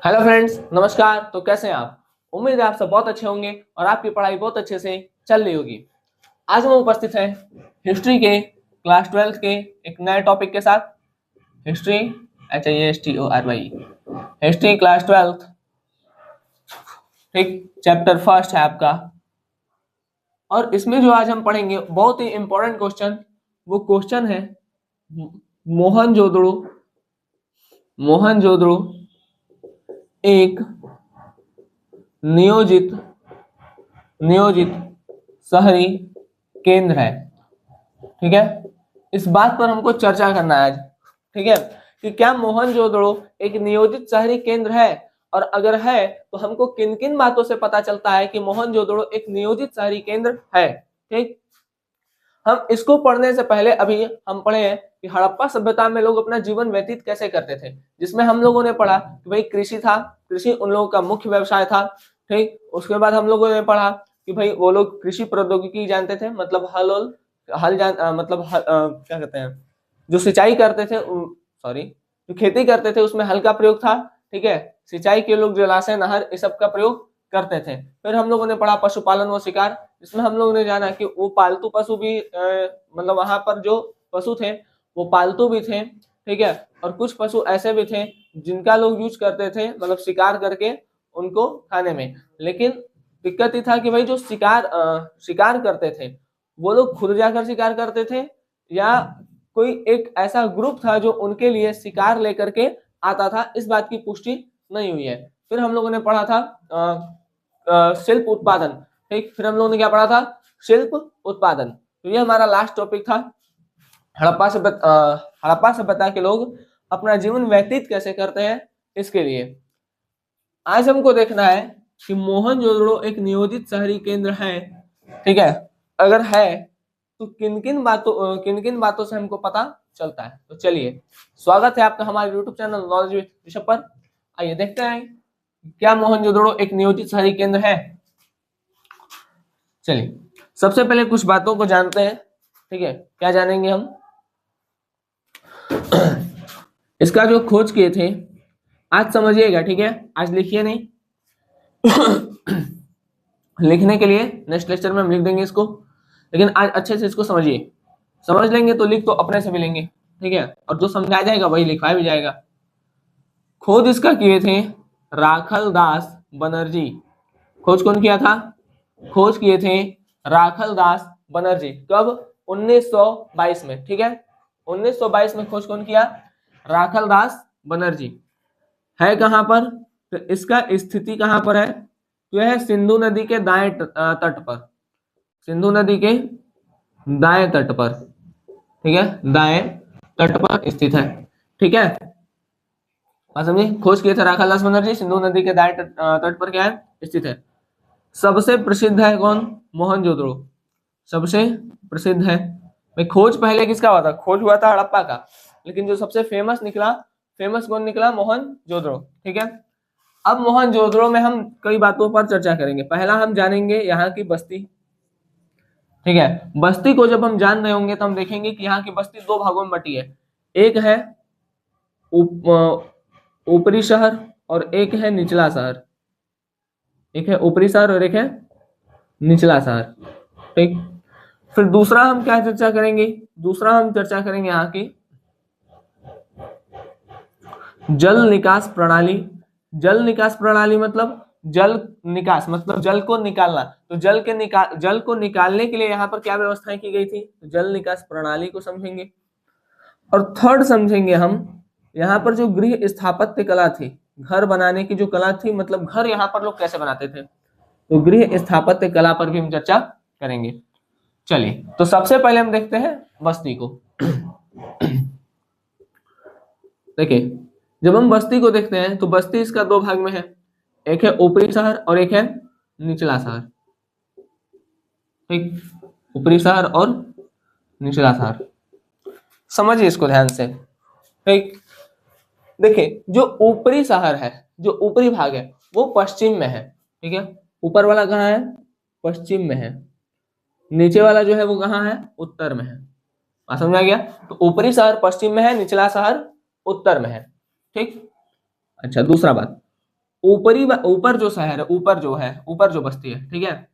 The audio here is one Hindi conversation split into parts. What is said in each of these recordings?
हेलो फ्रेंड्स, नमस्कार। तो कैसे हैं आप? उम्मीद है आप सब बहुत अच्छे होंगे और आपकी पढ़ाई बहुत अच्छे से चल रही होगी। आज हम उपस्थित हैं हिस्ट्री के क्लास 12th के एक नए टॉपिक के साथ। History, HISTORY, history class 12th, ठीक, चैप्टर फर्स्ट है आपका। और इसमें जो आज हम पढ़ेंगे बहुत ही इंपॉर्टेंट क्वेश्चन, वो क्वेश्चन है मोहनजोदड़ो। मोहनजोदड़ो एक नियोजित नियोजित शहरी केंद्र है। ठीक है, इस बात पर हमको चर्चा करना है आज। ठीक है, कि क्या मोहनजोदड़ो एक नियोजित शहरी केंद्र है, और अगर है तो हमको किन किन बातों से पता चलता है कि मोहनजोदड़ो एक नियोजित शहरी केंद्र है। ठीक, हम इसको पढ़ने से पहले अभी हम पढ़े हैं कि हड़प्पा सभ्यता में लोग अपना जीवन व्यतीत कैसे करते थे, जिसमें हम लोगों ने पढ़ा कि भाई कृषि था, कृषि उन लोगों का मुख्य व्यवसाय था। ठीक, उसके बाद हम लोगों ने पढ़ा कि भाई वो लोग कृषि प्रौद्योगिकी जानते थे, मतलब क्या कहते हैं, जो सिंचाई करते थे, सॉरी, जो खेती करते थे उसमें हल का प्रयोग था। ठीक है, सिंचाई के लोग जलाशय, नहर, इस सब का प्रयोग करते थे। फिर हम लोगों ने पढ़ा पशुपालन व शिकार, इसमें हम लोगों ने जाना कि वो पालतू पशु भी मतलब वहां पर जो पशु थे वो पालतू भी थे। ठीक है, और कुछ पशु ऐसे भी थे जिनका लोग यूज करते थे, मतलब शिकार करके उनको खाने में। लेकिन दिक्कत ये था कि भाई जो शिकार करते थे वो लोग खुद जाकर शिकार करते थे, या कोई एक ऐसा ग्रुप था जो उनके लिए शिकार लेकर के आता था, इस बात की पुष्टि नहीं हुई है। फिर हम लोगों ने पढ़ा था शिल्प उत्पादन। ठीक, फिर हम लोगों ने क्या पढ़ा था? शिल्प उत्पादन। तो ये हमारा लास्ट टॉपिक था, हड़प्पा सभ्यता के लोग अपना जीवन व्यतीत कैसे करते हैं, इसके लिए आज हमको देखना है कि मोहनजोदड़ो एक नियोजित शहरी केंद्र है। ठीक है, अगर है तो किन किन बातों से हमको पता चलता है। तो चलिए, स्वागत है आपका हमारे YouTube channel knowledge with Rishabh पर। आइए देखते हैं क्या मोहनजोदड़ो एक नियोजित शहरी केंद्र है। चलिए, सबसे पहले कुछ बातों को जानते हैं। ठीक है, क्या जानेंगे हम? इसका जो खोज किए थे, आज समझिएगा। ठीक है, आज लिखिए नहीं लिखने के लिए नेक्स्ट लेक्चर में हम लिख देंगे इसको, लेकिन आज अच्छे से इसको समझिए। समझ लेंगे तो लिख तो अपने से भी लेंगे। ठीक है, और जो समझाया जाएगा वही लिखवाया भी जाएगा। खोज इसका किए थे राखल दास बनर्जी। खोज कौन किया था? खोज किए थे राखल दास बनर्जी। कब? 1922 में। ठीक है, 1922 में खोज कौन किया? राखल दास बनर्जी। है कहां पर? तो इसका स्थिति कहां पर है? तो यह सिंधु नदी के दाएं तट पर, सिंधु नदी के दाएं तट पर। ठीक है, दाएं तट पर स्थित है। ठीक है, बात समझे? खोज किए थे राखाल दास बनर्जी, सिंधु नदी के दाएं तट पर क्या है? स्थित है। सबसे प्रसिद्ध है कौन? मोहनजोदड़ो सबसे प्रसिद्ध है। भाई खोज पहले किसका हुआ था? खोज हुआ था हड़प्पा का, लेकिन जो सबसे फेमस निकला, फेमस कौन निकला? मोहनजोदड़ो। ठीक है, अब मोहनजोदड़ो में हम कई बातों पर चर्चा करेंगे। पहला हम जानेंगे यहाँ की बस्ती। ठीक है, बस्ती को जब हम जान रहे होंगे तो हम देखेंगे कि यहाँ की बस्ती दो भागों में बटी है। एक है ऊपरी शहर और एक है निचला शहर। एक है ऊपरी शहर और एक है निचला शहर। ठीक, फिर दूसरा हम क्या चर्चा करेंगे? दूसरा हम चर्चा करेंगे यहाँ की जल निकास प्रणाली। जल निकास प्रणाली मतलब जल निकास, मतलब जल को निकालना। तो जल को निकालने के लिए यहाँ पर क्या व्यवस्थाएं की गई थी? तो जल निकास प्रणाली को समझेंगे। और थर्ड समझेंगे हम यहाँ पर जो गृह स्थापत्य कला थी, घर बनाने की जो कला थी, मतलब घर यहाँ पर लोग कैसे बनाते थे, तो गृह स्थापत्य कला पर भी हम चर्चा करेंगे। चलिए, तो सबसे पहले हम देखते हैं बस्ती को। देखिए, जब हम बस्ती को देखते हैं तो बस्ती इसका दो भाग में है। एक है ऊपरी शहर और एक है निचला शहर। ठीक, ऊपरी शहर और निचला शहर, समझिए इसको ध्यान से। ठीक, देखिए, जो ऊपरी शहर है, जो ऊपरी भाग है, वो पश्चिम में है। ठीक है, ऊपर वाला कहाँ है? पश्चिम में है। नीचे वाला जो है वो कहाँ है? उत्तर में है। बात समझ आ गया? तो ऊपरी शहर पश्चिम में है, निचला शहर उत्तर में है। ठीक, अच्छा, दूसरा बात, ऊपर जो शहर है, ऊपर जो बस्ती है, ठीक है,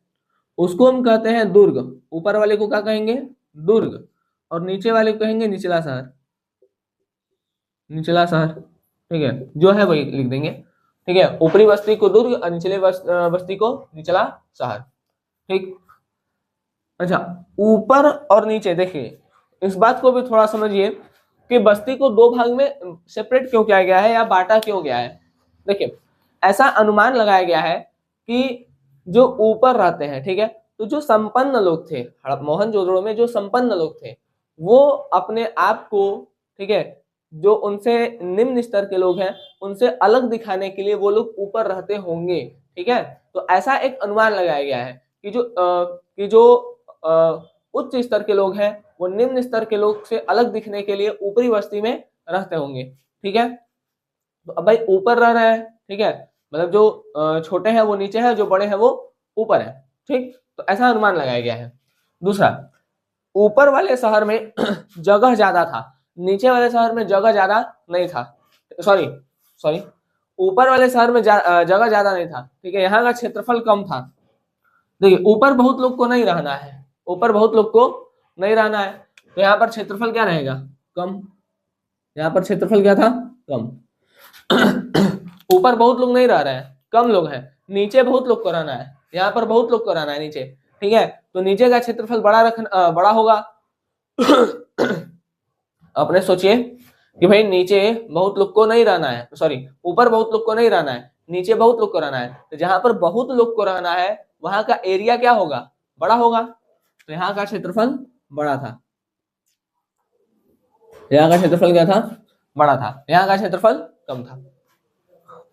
उसको हम कहते हैं दुर्ग। ऊपर वाले को क्या कहेंगे? दुर्ग। और नीचे वाले को कहेंगे निचला शहर। निचला शहर, ठीक है, जो है वही लिख देंगे। ठीक है, ऊपरी बस्ती को दुर्ग और निचले बस्ती को निचला शहर। ठीक। अच्छा, ऊपर और नीचे देखिए, इस बात को भी थोड़ा समझिए कि बस्ती को दो भाग में सेपरेट क्यों किया गया है या बांटा क्यों गया है। देखिए, ऐसा अनुमान लगाया गया है कि जो ऊपर रहते हैं, ठीक है, तो जो संपन्न लोग थे, मोहनजोदड़ो में जो संपन्न लोग थे, वो अपने आप को, ठीक है, जो उनसे निम्न स्तर के लोग हैं उनसे अलग दिखाने के लिए वो लोग ऊपर रहते होंगे। ठीक है, तो ऐसा एक अनुमान लगाया गया है कि जो उच्च स्तर के लोग हैं वो निम्न स्तर के लोग से अलग दिखने के लिए ऊपरी बस्ती में रहते होंगे। ठीक है, तो अब भाई ऊपर रह रहे हैं, ठीक है, मतलब जो छोटे हैं वो नीचे है, जो बड़े हैं वो ऊपर है। ठीक, तो ऐसा अनुमान लगाया गया है। दूसरा, ऊपर वाले शहर में जगह ज्यादा था, नीचे वाले शहर में जगह ज्यादा नहीं था। सॉरी सॉरी, ऊपर वाले शहर में जगह ज्यादा नहीं था, ठीक है, यहाँ का क्षेत्रफल कम था। देखिए, ऊपर बहुत लोग को नहीं रहना है, ऊपर बहुत लोग को नहीं रहना है, तो यहाँ पर क्षेत्रफल क्या रहेगा? कम। यहाँ पर क्षेत्रफल क्या था? कम। ऊपर बहुत लोग नहीं रह रहे हैं, कम लोग हैं। नीचे बहुत लोग को रहना है, यहाँ पर बहुत लोग को रहना है नीचे। ठीक है, तो नीचे का क्षेत्रफल बड़ा होगा। अपने सोचिए कि भाई नीचे बहुत लोग को नहीं रहना है, सॉरी, ऊपर बहुत लोग को नहीं रहना है, नीचे बहुत लोग को रहना है, तो जहां पर बहुत लोग को रहना है वहां का एरिया क्या होगा? बड़ा होगा। तो यहाँ का क्षेत्रफल बड़ा था, यहाँ का क्षेत्रफल क्या था? बड़ा था। यहाँ का क्षेत्रफल कम था।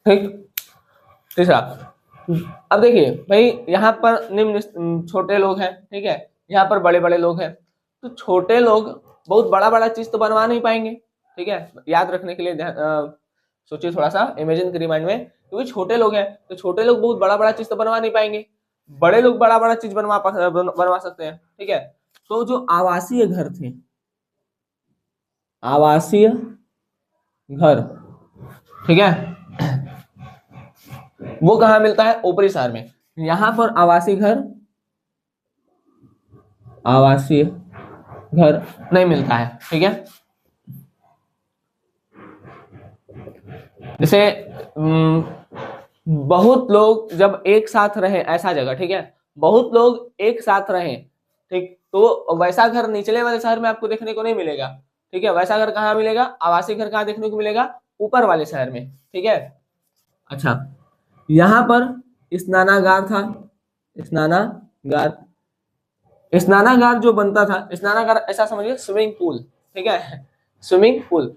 ठीक। तीसरा, अब देखिए भाई, यहाँ पर निम्न छोटे लोग हैं, ठीक है, यहाँ पर बड़े बड़े लोग हैं, तो छोटे लोग बहुत बड़ा बड़ा चीज तो बनवा नहीं पाएंगे। ठीक है, याद रखने के लिए सोचिए थोड़ा सा, इमेजिन करिए माइंड में, क्योंकि छोटे लोग हैं तो छोटे लोग बहुत बड़ा बड़ा चीज तो बनवा नहीं पाएंगे, बड़े लोग बड़ा बड़ा चीज बनवा सकते हैं। ठीक है, तो जो आवासीय घर थे, आवासीय घर, ठीक है, वो कहाँ मिलता है? ऊपरी शहर में। यहाँ पर आवासीय घर नहीं मिलता है। ठीक है, जैसे बहुत लोग जब एक साथ रहे, ऐसा जगह, ठीक है, बहुत लोग एक साथ रहे, ठीक, तो वैसा घर निचले वाले शहर में आपको देखने को नहीं मिलेगा। ठीक है, वैसा घर कहाँ मिलेगा? आवासीय घर कहाँ देखने को मिलेगा? ऊपर वाले शहर में। ठीक है। अच्छा, यहाँ पर स्नानागार था, स्नानागार जो बनता था, स्नानागार ऐसा समझिए स्विमिंग पूल। ठीक है, स्विमिंग पूल।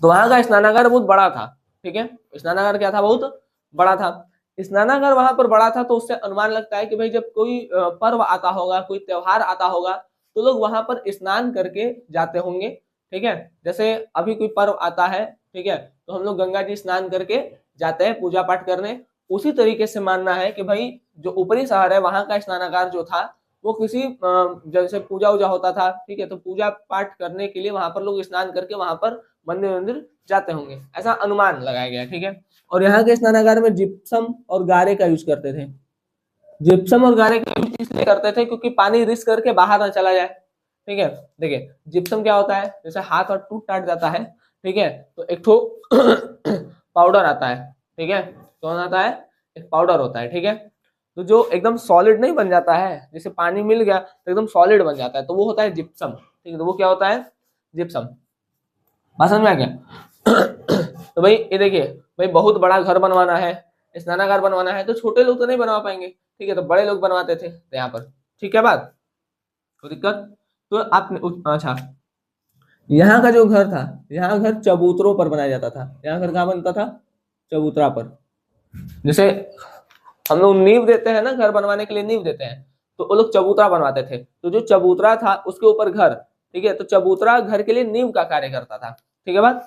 तो वहां का स्नानागार बहुत बड़ा था। ठीक है, स्नानागार क्या था? बहुत बड़ा था। स्नानागार वहां पर बड़ा था, तो उससे अनुमान लगता है कि भाई जब कोई पर्व आता होगा, कोई त्योहार आता होगा, तो लोग वहां पर स्नान करके जाते होंगे। ठीक है, जैसे अभी कोई पर्व आता है, ठीक है, तो हम लोग गंगा जी स्नान करके जाते हैं पूजा पाठ करने। उसी तरीके से मानना है कि भाई जो ऊपरी शहर है वहां का स्नानागार जो था वो किसी जैसे पूजा उजा होता था, ठीक है, तो पूजा पाठ करने के लिए वहां पर लोग स्नान करके वहां पर मंदिर जाते होंगे, ऐसा अनुमान लगाया गया। ठीक है, और यहाँ के स्नानागार में जिप्सम और गारे का यूज करते थे। जिप्सम और गारे का यूज इसलिए करते थे क्योंकि पानी रिस करके बाहर ना चला जाए। ठीक है, देखिए जिप्सम क्या होता है, जैसे हाथ और टूट टाट जाता है, ठीक है, तो एक ठो पाउडर आता है। ठीक है, कौन आता है? एक पाउडर होता है। ठीक है, तो जो एकदम सॉलिड नहीं बन जाता है, जैसे पानी मिल गया तो एकदम सॉलिड बन जाता है, तो वो होता है जिप्सम। ठीक है, तो वो क्या होता है? जिप्सम। बात समझ में आ गया? तो भाई ये देखिए, भाई बहुत बड़ा घर बनवाना है, स्नानागार बनवाना है, तो छोटे लोग तो नहीं बनवा पाएंगे, ठीक है, तो बड़े लोग बनवाते थे तो यहाँ पर। ठीक है बात, तो दिक्कत तो आपने अच्छा, यहाँ का जो घर था, यहाँ घर चबूतरों पर बनाया जाता था। यहाँ घर कहाँ बनता था? चबूतरा पर। जैसे हम लोग नींव देते हैं ना, घर बनवाने के लिए नींव देते हैं, तो वो लोग चबूतरा बनवाते थे, तो जो चबूतरा था उसके ऊपर घर। ठीक है, तो चबूतरा घर के लिए नींव का कार्य करता था। ठीक है बात,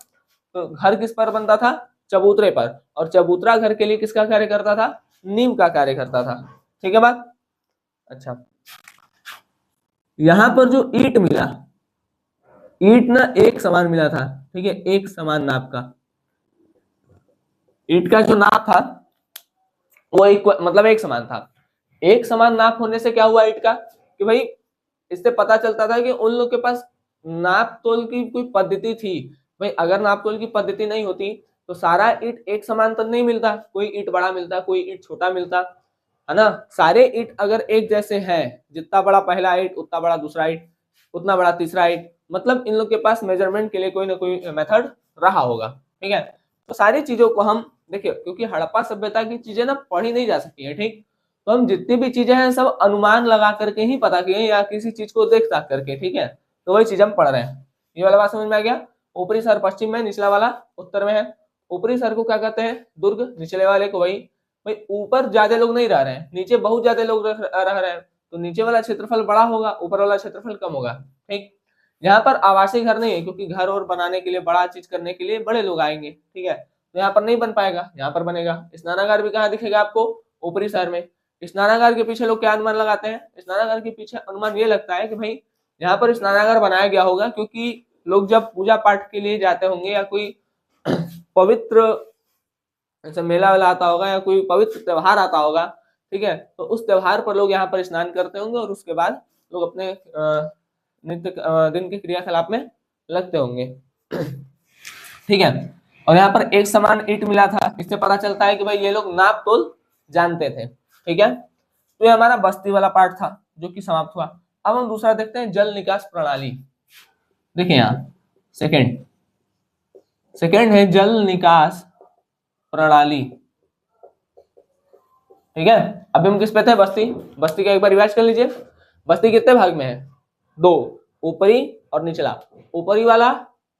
तो घर किस पर बनता था? चबूतरे पर, और चबूतरा घर के लिए किसका कार्य करता था? नींव का कार्य करता था। ठीक है बात। अच्छा, यहां पर जो ईंट मिला, ईंट ना एक समान मिला था, ठीक है, एक समान नाप का। ईंट का जो नाप था वो मतलब एक समान था। एक समान नाप होने से क्या हुआ ईंट का कि भाई इससे पता चलता था कि उन लोग के पास नाप तोल की कोई पद्धति थी। भाई अगर नाप तोल की पद्धति नहीं होती तो सारा ईंट एक समान तो नहीं मिलता, कोई ईंट बड़ा मिलता, कोई ईंट छोटा मिलता, है ना। सारे ईंट अगर एक जैसे हैं, जितना बड़ा पहला ईंट उतना बड़ा दूसरा ईंट, उतना बड़ा तीसरा ईंट, मतलब इन लोग के पास मेजरमेंट के लिए कोई ना कोई मेथड रहा होगा। ठीक है, तो सारी चीजों को हम देखिए, क्योंकि हड़प्पा सभ्यता की चीजें ना पढ़ी नहीं जा सकती है, ठीक, तो हम जितनी भी चीजें हैं सब अनुमान लगा करके ही पता किए या किसी चीज को देख ताक करके। ठीक है, तो वही चीज हम पढ़ रहे हैं। ये वाला बात समझ में आ गया। ऊपरी शहर पश्चिम में, निचला वाला उत्तर में है। ऊपरी शहर को क्या कहते हैं? दुर्ग। निचले वाले को वही, भाई ऊपर ज्यादा लोग नहीं रह रहे हैं, नीचे बहुत ज्यादा लोग रह रहे हैं, तो नीचे वाला क्षेत्रफल बड़ा होगा, ऊपर वाला क्षेत्रफल कम होगा। ठीक, यहाँ पर आवासीय घर नहीं है, क्योंकि घर और बनाने के लिए, बड़ा चीज करने के लिए बड़े लोग आएंगे। ठीक है, तो यहाँ पर नहीं बन पाएगा, यहाँ पर बनेगा। स्नानागार भी कहाँ दिखेगा आपको? ऊपरी शहर में। स्नानागार के पीछे लोग क्या अनुमान लगाते हैं? स्नानागार के पीछे अनुमान ये लगता है कि भाई यहाँ पर स्नानागार बनाया गया होगा क्योंकि लोग जब पूजा पाठ के लिए जाते होंगे या कोई पवित्र ऐसा मेला वेला आता होगा या कोई पवित्र त्योहार आता होगा, ठीक है, तो उस त्योहार पर लोग यहाँ पर स्नान करते होंगे और उसके बाद लोग अपने नित्य दिन के क्रियाकलाप में लगते होंगे। ठीक है, और यहाँ पर एक समान ईंट मिला था, इससे पता चलता है कि भाई ये लोग नाप तोल जानते थे। ठीक है, तो ये हमारा बस्ती वाला पार्ट था जो कि समाप्त हुआ। अब हम दूसरा देखते हैं, जल निकास प्रणाली। देखिए यहाँ सेकंड है जल निकास प्रणाली। ठीक है, अभी हम किस पे थे? बस्ती। बस्ती का एक बार रिवाइज कर लीजिए। बस्ती कितने भाग में है? दो, ऊपरी और निचला। ऊपरी वाला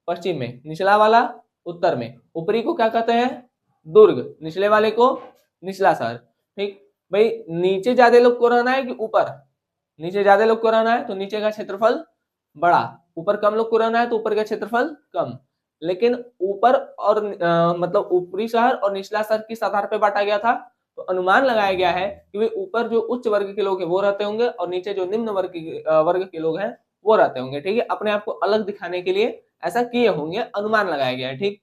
पश्चिम में, निचला वाला उत्तर में। ऊपरी को क्या कहते हैं? दुर्ग। निचले वाले को निचला शहर। ठीक, भाई नीचे ज्यादा लोग को रहना है कि ऊपर? नीचे ज्यादा लोग को रहना है तो नीचे का क्षेत्रफल बड़ा, ऊपर कम लोग को रहना है तो ऊपर का क्षेत्रफल कम। लेकिन ऊपर और मतलब ऊपरी शहर और निचला शहर किस आधार पर बांटा गया था? तो अनुमान लगाया गया है कि वे ऊपर जो उच्च वर्ग के लोग हैं वो रहते होंगे और नीचे जो निम्न वर्ग के लोग हैं वो रहते होंगे। ठीक है, अपने आप को अलग दिखाने के लिए ऐसा किए होंगे, अनुमान लगाया गया है। ठीक,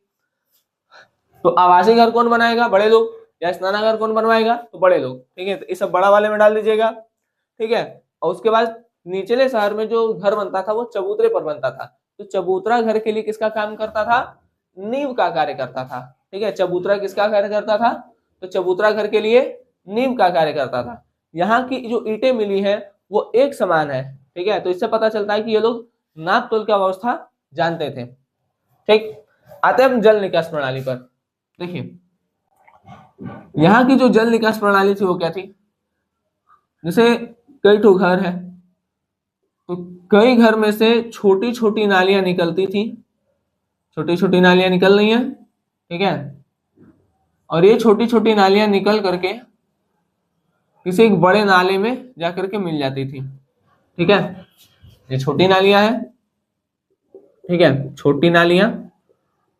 तो आवासीय घर कौन बनाएगा? बड़े लोग। या स्नानागार कौन बनवाएगा? तो बड़े लोग। ठीक है, तो इस सब बड़ा वाले में डाल दीजिएगा। ठीक है, और उसके बाद निचले शहर में जो घर बनता था वो चबूतरे पर बनता था। तो चबूतरा घर के लिए किसका काम करता था? नींव का कार्य करता था। ठीक है, चबूतरा किसका कार्य करता था? तो चबूतरा घर के लिए नींव का कार्य करता था। यहाँ की जो ईंटें मिली है वो एक समान है। ठीक है, तो इससे पता चलता है कि ये लोग नाप तोल की अवस्था जानते थे। ठीक, आते हैं हम जल निकास प्रणाली पर। देखिए यहाँ की जो जल निकास प्रणाली थी वो क्या थी? जैसे कई ठो घर है, तो कई घर में से छोटी छोटी नालियां निकलती थी, छोटी छोटी नालियां निकल रही हैं। ठीक है, और ये छोटी छोटी नालियां निकल करके किसी एक बड़े नाले में जाकर के मिल जाती थी। ठीक है, ये छोटी नालियां हैं। ठीक है, छोटी नालियां,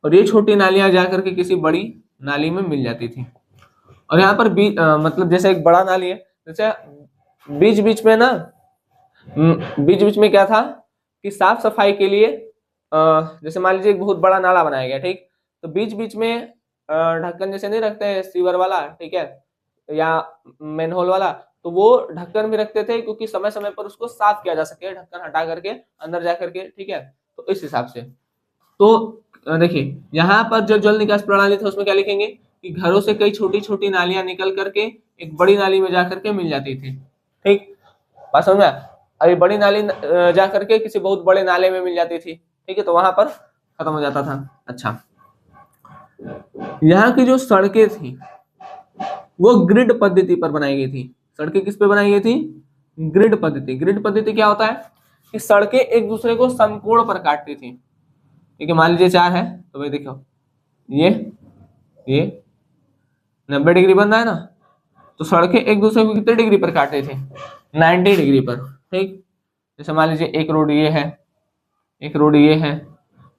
और ये छोटी नालियां जाकर के किसी बड़ी नाली में मिल जाती थी। और यहाँ पर मतलब जैसे एक बड़ा नाली है, जैसे बीच बीच में ना, बीच बीच में क्या था कि साफ सफाई के लिए जैसे मान लीजिए एक बहुत बड़ा नाला बनाया गया। ठीक, तो बीच बीच में ढक्कन जैसे नहीं रखते हैं सीवर वाला, ठीक है, या मैनहोल वाला, तो वो ढक्कन भी रखते थे क्योंकि समय समय पर उसको साफ किया जा सके, ढक्कन हटा करके अंदर जा करके। ठीक है, तो इस हिसाब से तो देखिए यहाँ पर जो जल निकास प्रणाली था उसमें क्या लिखेंगे कि घरों से कई छोटी छोटी नालियां निकल करके एक बड़ी नाली में जा करके मिल जाती थी। ठीक, बात समझ में? अभी बड़ी नाली जा करके किसी बहुत बड़े नाले में मिल जाती थी। ठीक है, तो वहां पर खत्म हो जाता था। अच्छा, यहाँ की जो सड़कें थी वो ग्रिड पद्धति पर बनाई गई थी। सड़कें किस पे बनाई गई थी? ग्रिड पद्धति। ग्रिड पद्धति क्या होता है कि सड़कें एक दूसरे को समकोण पर काटती थी। ठीक है, मान लीजिए 4 है तो भाई देखो ये 90 डिग्री बन रहा है ना, तो सड़कें एक दूसरे को कितने डिग्री पर काट रही थी? 90 डिग्री पर। ठीक, जैसे मान लीजिए एक रोड ये है, एक रोड ये है,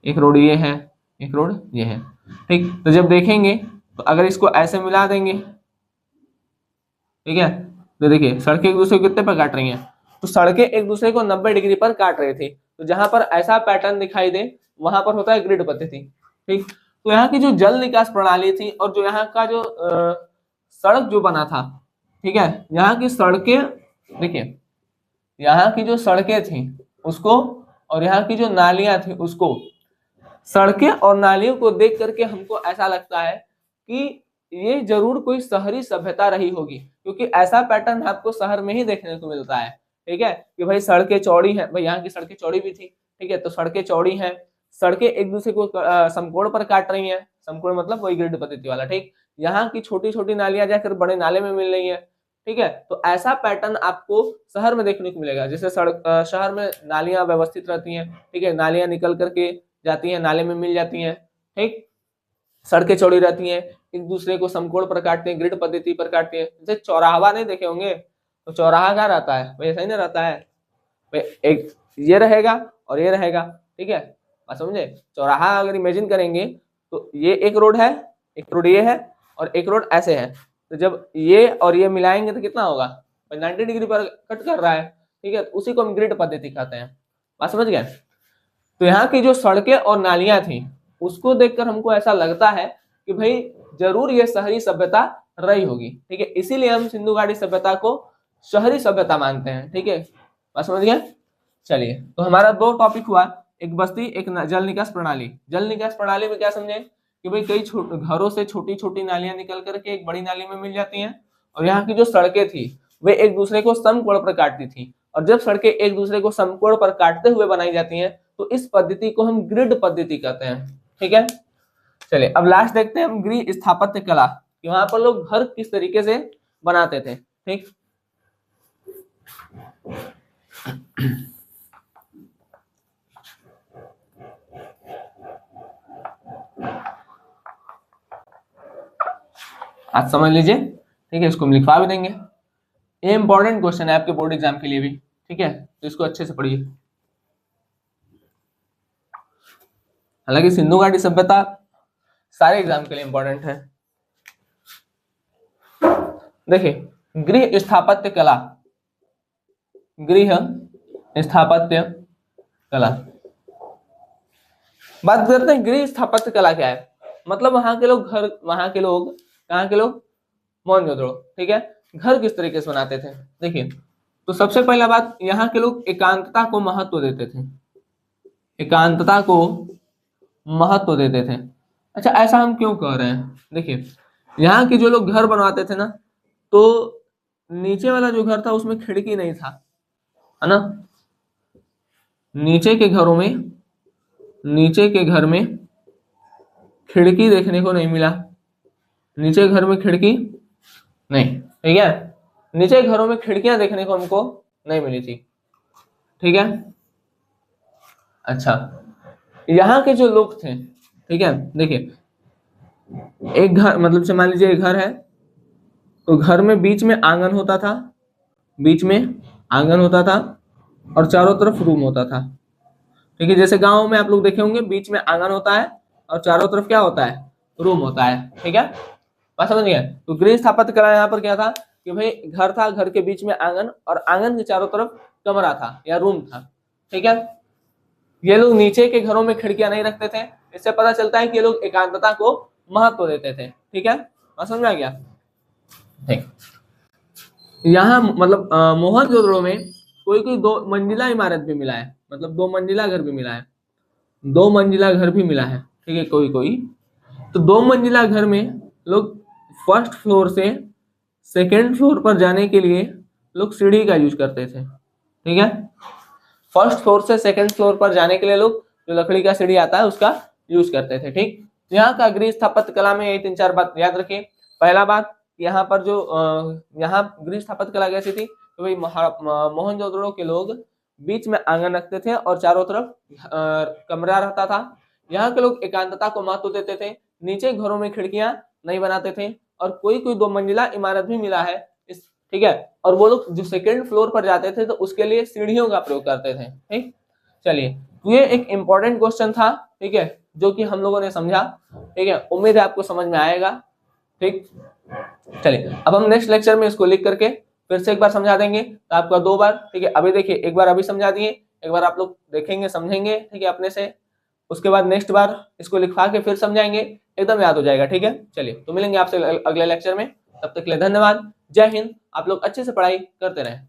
एक रोड ये है, एक रोड ये है। ठीक, तो जब देखेंगे तो अगर इसको ऐसे मिला देंगे, ठीक है, तो देखिए सड़कें एक दूसरे को कितने पर काट रही हैं? तो सड़कें एक दूसरे को 90 डिग्री पर काट रही थी। तो जहां पर ऐसा पैटर्न दिखाई दे वहां पर होता है ग्रिड पद्धति। ठीक, तो यहाँ की जो जल निकास प्रणाली थी और जो यहाँ का जो सड़क जो बना था, ठीक है, यहाँ की सड़कें देखिए, यहाँ की जो सड़कें थी उसको और यहाँ की जो नालियां थी उसको, सड़कें और नालियों को देख करके हमको ऐसा लगता है कि ये जरूर कोई शहरी सभ्यता रही होगी, क्योंकि ऐसा पैटर्न आपको शहर में ही देखने को मिलता है। ठीक है, कि भाई सड़कें चौड़ी हैं, भाई यहाँ की सड़कें चौड़ी भी थी, ठीक है, तो सड़कें चौड़ी हैं, सड़कें एक दूसरे को समकोण पर काट रही हैं, समकोण मतलब वही ग्रिड पद्धति वाला, ठीक। यहाँ की छोटी छोटी नालियां जाकर बड़े नाले में मिल रही है, ठीक है, तो ऐसा पैटर्न आपको शहर में देखने को मिलेगा। जैसे शहर में नालियां व्यवस्थित रहती हैं, ठीक है, नालियां निकल करके जाती हैं, नाले में मिल जाती हैं, ठीक, सड़कें चौड़ी रहती हैं, एक दूसरे को समकोण पर काटते हैं, ग्रिड पद्धति पर काटते हैं। जैसे चौराहा नहीं देखे होंगे, तो चौराहा क्या रहता है भाई, ऐसा ही नहीं रहता है भाई, एक ये रहेगा और ये रहेगा, ठीक है, बात समझे। चौराहा अगर इमेजिन करेंगे तो ये एक रोड है, एक रोड ये है और एक रोड ऐसे है, तो जब ये और ये मिलाएंगे तो कितना होगा, 90 डिग्री पर कट कर रहा है, ठीक है, तो उसी को हम ग्रिड पद्धति कहते हैं, बात समझ गए। तो यहाँ की जो सड़कें और नालियां थी उसको देखकर हमको ऐसा लगता है कि भाई जरूर ये शहरी सभ्यता रही होगी, ठीक है, इसीलिए हम सिंधु घाटी सभ्यता को शहरी सभ्यता मानते हैं, ठीक है, बात समझ गए। चलिए, तो हमारा दो टॉपिक हुआ, एक बस्ती, एक जल निकास प्रणाली। जल निकास प्रणाली में क्या समझे कि भाई कई घरों से छोटी छोटी नालियां निकल करके एक बड़ी नाली में मिल जाती हैं, और यहाँ की जो सड़कें थी वे एक दूसरे को समकोण पर काटती थी, और जब सड़कें एक दूसरे को समकोण पर काटते हुए बनाई जाती हैं तो इस पद्धति को हम ग्रिड पद्धति कहते हैं, ठीक है। चलिए, अब लास्ट देखते हैं हम गृह स्थापत्य कला, कि वहां पर लोग घर किस तरीके से बनाते थे, ठीक। आज समझ लीजिए, ठीक है, इसको हम लिखवा भी देंगे, ये इंपॉर्टेंट क्वेश्चन है आपके बोर्ड एग्जाम के लिए भी, ठीक है, तो इसको अच्छे से पढ़िए। हालांकि सिंधु घाटी सभ्यता सारे एग्जाम के लिए इंपॉर्टेंट है। देखिए, गृह स्थापत्य कला, गृह स्थापत्य कला, बात करते हैं गृह स्थापत्य कला क्या है। मतलब वहां के लोग घर, वहां के लोग, कहाँ के लोग, मोहनजोदड़ो, ठीक है, घर किस तरीके से बनाते थे। देखिए, तो सबसे पहला बात, यहाँ के लोग एकांतता को महत्व देते थे, एकांतता को महत्व देते थे। अच्छा, ऐसा हम क्यों कह रहे हैं, देखिए, यहाँ के जो लोग घर बनवाते थे ना, तो नीचे वाला जो घर था उसमें खिड़की नहीं था, है ना, नीचे के घरों में, नीचे के घर में खिड़की देखने को नहीं मिला, नीचे घर में खिड़की नहीं, ठीक है, नीचे घरों में खिड़कियां देखने को हमको नहीं मिली थी, ठीक है। अच्छा, यहाँ के जो लोग थे, ठीक है, देखिए, एक घर, मतलब से मान लीजिए एक घर है, तो घर में बीच में आंगन होता था, बीच में आंगन होता था और चारों तरफ रूम होता था, ठीक है, जैसे गांव में आप लोग देखे होंगे बीच में आंगन होता है और चारों तरफ क्या होता है, रूम होता है, ठीक है, बात समझ गए। तो गृह स्थापत्य कला यहाँ पर क्या था कि भाई घर था, घर के बीच में आंगन और आंगन के चारों तरफ कमरा था या रूम था, ठीक है। ये लोग नीचे के घरों में खिड़कियां नहीं रखते थे, इससे पता चलता है कि ये लोग एकांतता को महत्व देते थे, ठीक है, बात समझ में आ गया, ठीक। यहाँ मतलब मोहनजोदड़ो में कोई कोई 2 मंजिला इमारत भी मिला है, मतलब 2 मंजिला घर भी मिला है, 2 मंजिला घर भी मिला है, ठीक है, कोई कोई। तो 2 मंजिला घर में लोग फर्स्ट फ्लोर से सेकेंड फ्लोर पर जाने के लिए लोग सीढ़ी का यूज करते थे, ठीक है, फर्स्ट फ्लोर से सेकेंड फ्लोर पर जाने के लिए लोग जो लकड़ी का सीढ़ी आता है उसका यूज करते थे, ठीक। यहाँ का गृह स्थापत्य कला में यही 3-4 बात याद रखिए। पहला बात, यहाँ पर जो यहाँ गृह स्थापत्य कला कैसी थी, तो भाई मोहनजोदड़ो के लोग बीच में आंगन रखते थे और चारों तरफ कमरा रहता था। यहाँ के लोग एकांतता को महत्व देते थे, नीचे घरों में खिड़कियां नहीं बनाते थे और कोई कोई 2 मंजिला इमारत भी मिला है इस, ठीक है, और वो लोग जो सेकेंड फ्लोर पर जाते थे तो उसके लिए सीढ़ियों का प्रयोग करते थे, ठीक। चलिए, तो ये एक इंपॉर्टेंट क्वेश्चन था, ठीक है, जो कि हम लोगों ने समझा, ठीक है, उम्मीद है आपको समझ में आएगा, ठीक। चलिए, अब हम नेक्स्ट लेक्चर में इसको लिख करके फिर से एक बार समझा देंगे, तो आपका 2 बार, ठीक है। अभी देखिए, एक बार अभी समझा दिए, एक बार आप लोग देखेंगे समझेंगे, ठीक है, अपने से उसके बाद नेक्स्ट बार इसको लिखवा के फिर समझाएंगे, एकदम याद हो जाएगा। ठीक है, चलिए तो मिलेंगे आपसे अगले लेक्चर में, तब तक के लिए धन्यवाद, जय हिंद। आप लोग अच्छे से पढ़ाई करते रहें।